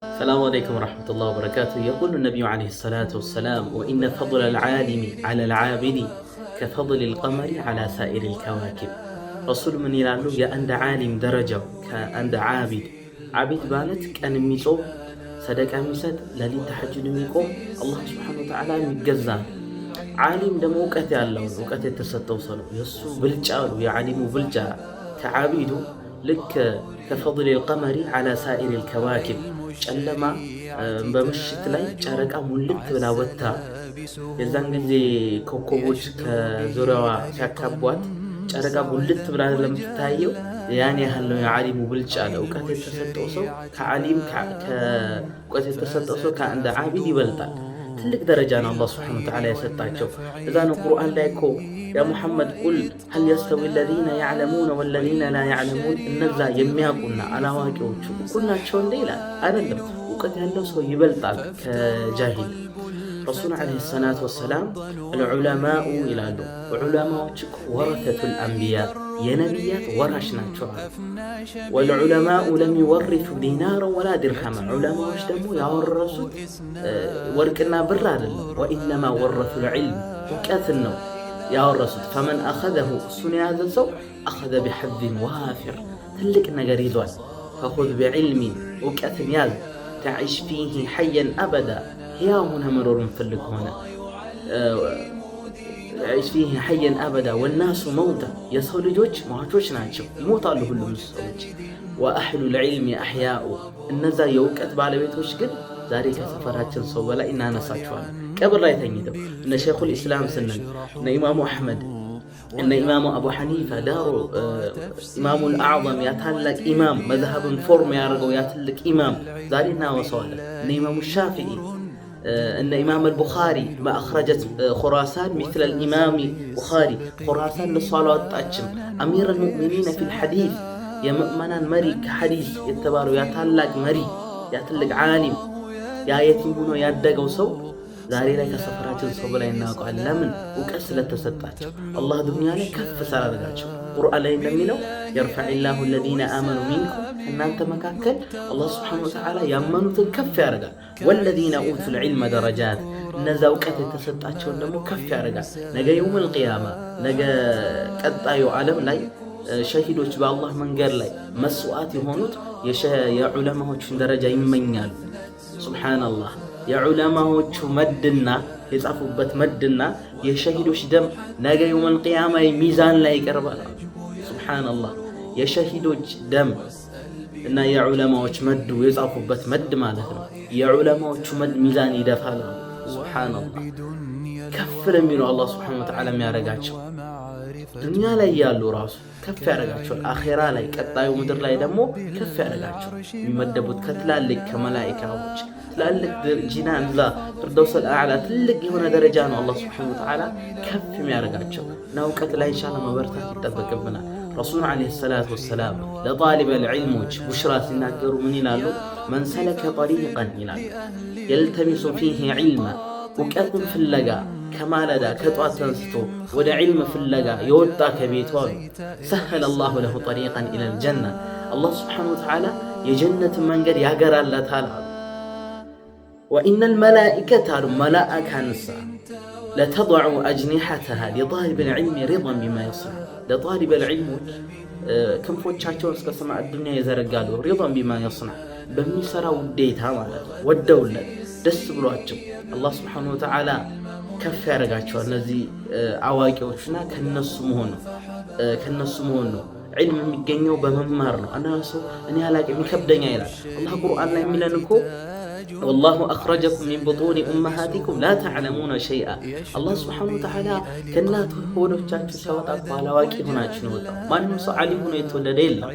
السلام عليكم ورحمة الله وبركاته. يقول النبي عليه الصلاة والسلام: وإن فضل العالم على العابد كفضل القمر على سائر الكواكب. رسول من يلالو يا عند عالم درجة كعند عابد. عابد بالت كان ميصوم صدقة ميسد للي تحجد ميقوم الله سبحانه وتعالى ميجزا عالم دم وقت ያለው ወቀት የተሰጠው ሰው የሱ ብልጫ ነው የዓሊሙ ብልጫ ከዓቢዱ ልክ ከፈضل القمر على سائر الكواكب ጨለማ በምሽት ላይ ጨረቃ ሙልት ብላ ወጣ የዛን ጊዜ ኮከቦች ከዙሪያዋ ሲያካቧት ጨረቃ ሙልት ብላ ለምትታየው ያን ያህል ነው የዓሊሙ ብልጫ ነው ወቀት የተሰጠው ሰው ከዓሊም ከወቀት የተሰጠው ሰው ከአንድ ዓቢድ ይበልጣል ትልቅ ደረጃ ነው አላህ Subhanahu Wa Ta'ala የሰጣቸው እዛ ነው ቁርአን ላይ እኮ ያ ሙሐመድ ቁል هل يستوي الذين يعلمون والذين لا يعلمون እነዛ የሚያውቁና አላዋቂዎቹ እኩል ናቸው እንዴ ይላል አይደለም ወቀት ያለው ሰው ይበልጣል ከጃሂል ረሱል አለይሂ ሰላቱ ወሰለም العلماء ይላሉ ዑለማዎች ወረተቱ الانبياء የነቢያት ወራሽ ናቸው والعلماء لم يورثوا دينارا ولا درهما ዑለማዎች ደግሞ ያወረሱት ወርቅና ብር አይደለም وانما ورثوا العلم እውቀትን ነው ያወረሱት فمن اخذه እሱን የያዘ ሰው اخذ بحظ وافر ትልቅ ነገር ይዟል فخذ بعلم እውቀትን ያዝ تعيش فيه حيا ابدا ሕያው ሆነ መኖርን ፈልግ ሆነ تعيش فيه حيا ابدا والناس موتى የሰው ልጆች ሟቾች ናቸው ይሞታሉ ሁሉም ሰዎች واهل العلم احياء እነዛ የእውቀት ባለቤቶች ግን ዛሬ ከሰፈራችን ሰው በላይ እናነሳቸዋለን ቀብር ላይ ተኝተው እነ ሸይኹል ኢስላም ስንል እነ ኢማሙ አህመድ እነ ኢማሙ አቡ ሐኒፋ ዳሩ ኢማሙ الأعظم ያ ታላቅ ኢማም መዝሐብን ፎርም ያደርገው ያ ትልቅ ኢማም ዛሬ እናወሳዋለን እነ ኢማሙ ሻፊዒ ان امام البخاري ما اخرجت خراسان مثل الامام البخاري خراسان للصلاه وطاچم امير المؤمنين في الحديث يا مؤمنان مري حديث يتبارو يا تلاق مري يا تلق عالم يا يتيم ሆኖ ያደገው ሰው ዛሬ ላይ ከሰፈራችን ሰው በላይ እናውቀዋለን ለምን ወቀት ስለተሰጣቸው አላህ ዱንያ ላይ ከፍ ሳላደርጋቸው ቁርአን ላይ እንደሚለው يرفع الله الذين امنوا منكم እናንተ መካከል አላህ Subhanahu Wa Ta'ala ያመኑትን ከፍ ያደርጋል والذين اوتوا العلم درجات እነዛ ወቀት የተሰጣቸውን ደግሞ ከፍ ያደርጋል ነገ يوم القيامه ነገ ቀጣዩ ዓለም ላይ ሸሂዶች በአላህ መንገድ ላይ መስዋዕት የሆኑት የዑለማዎችን ደረጃ ይመኛሉ ሱብሃንአላህ የዑለማዎቹ መድና የጻፉበት መድና የሸሂዶች ደም ነገ يوم القيامه ሚዛን ላይ ይቀርባል ሱብሃንአላህ የሸሂዶች ደም እና የዑለማዎች መድ የጻፉበት መድ ማለት ነው የዑለማዎቹ መድ ሚዛን ይደፋል ሱብሃንአላህ ከፍር የሚለው አላህ Subhanahu Wa Ta'ala የሚያረጋቸው ዱንያ ላይ ያሉ ራሱ ከፍ ያረጋቸው አኺራ ላይ ቀጣዩ ምድር ላይ ደግሞ ከፍ ያረጋቸው የሚመደቡት ከትላልቅ ከመላእክቶች ትላልቅ ጂናን ዛ ፍርደውስ አልአዕላ ትልቅ የሆነ ደረጃ ነው አላህ Subhanahu Wa Ta'ala ከፍ የሚያረጋቸው ነው ወቀት ላይ ኢንሻአላህ መበርታት ይጠበቅብናል رسول عليه الصلاة والسلام لطالب العلم بشرى سناكر من يلالو من سلك طريقا يلالو يلتمس فيه علما وكأن في اللقاء كما لدى كطوات تنستو ودى علم في اللقاء يوطى كبيتوال سهل الله له طريقا إلى الجنة الله سبحانه وتعالى يجنة من قد يقرأ الله تعالى وإن الملائكة ملائكة نسا لتضع أجنحتها لطالب العلم رضا بما يصنع لطالب العلم كم فوتشاتون اسك سماء الدنيا يزرقالو رضا بما يصنع بميسراو وديتها ማለት ወደውለ ደስ ብሏቸው አላህ Subhanahu Wa Ta'ala ከፍ ያረጋቸው እነዚህ አዋቂዎችና ከነሱ መሆን ነው ዒልም የሚገኘው በመማር ነው አናሱ እኔ አላቅም ይከብደኛ ይላል አላህ ቁርአን ላይ የሚለን እኮ والله أخرجكم من بطون أمهاتكم لا تعلمون شيئا الله سبحانه وتعالى كنات ሆዶቻችሁ ሲያወጣ አላዋቂ ሆናችሁ ነው ወጣው ማንም ሰው ዓሊም ሆኖ የተወለደ የለም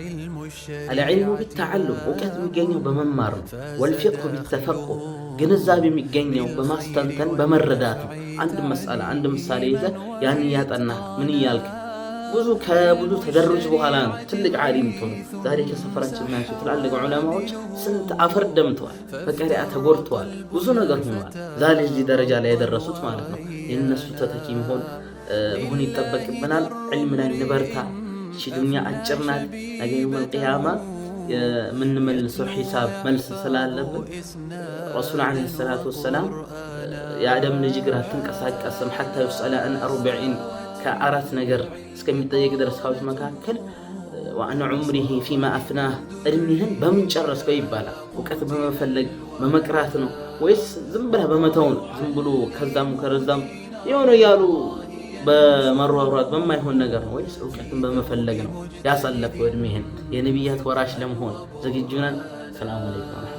العلم بالتعلم ወቀት የሚገኘው በመማር ነው والفقه بالتفقه ግንዛቤ የሚገኘው በማስተንተን በመረዳት አንድ መስአላ አንድ ምሳሌ ይዘ ያን ያጠና ምን ይያልክ ብዙ ተደረጅ በኋላ ነው ትልቅ ዓሊም ሆኖ ዛሬ ከሰፈራችን ናቸው ትላልቅ ዑለማዎች ስንት አፈር ደምተዋል በቀሪያ ተጎርተዋል ብዙ ነገር ሆኗል ዛሬ እዚህ ደረጃ ላይ ያደረሱት ማለት ነው የነሱ ተተኪ መሆን ይጠበቅብናል ዒልም ላይ ንበርታ እቺ ዱንያ አጭር ናት ነገ የውመል ቂያማ የምንመልሰው ሒሳብ መልስ ስላለብን ረሱል ዓለይሂ ሰላቱ ወሰላም የአደም ልጅ እግር አትንቀሳቀስም ሐታ ይስአለ አን አርበዒን ከአራት ነገር እስከሚጠየቅ ድረስ ካሉት መካከል ወአን ዑምሪሂ ፊማ አፍናህ እድሜህን በምን ጨረስከው ይባላል። እውቀት በመፈለግ በመቅራት ነው ወይስ ዝም ብለህ በመተው ነው? ዝም ብሎ ከዛም ከረዛም የሆነ ያሉ በመሯሯጥ በማይሆን ነገር ነው ወይስ እውቀትን በመፈለግ ነው ያሳለፈው እድሜህን? የነቢያት ወራሽ ለመሆን ዝግጁ ነን? ሰላም አለይኩም።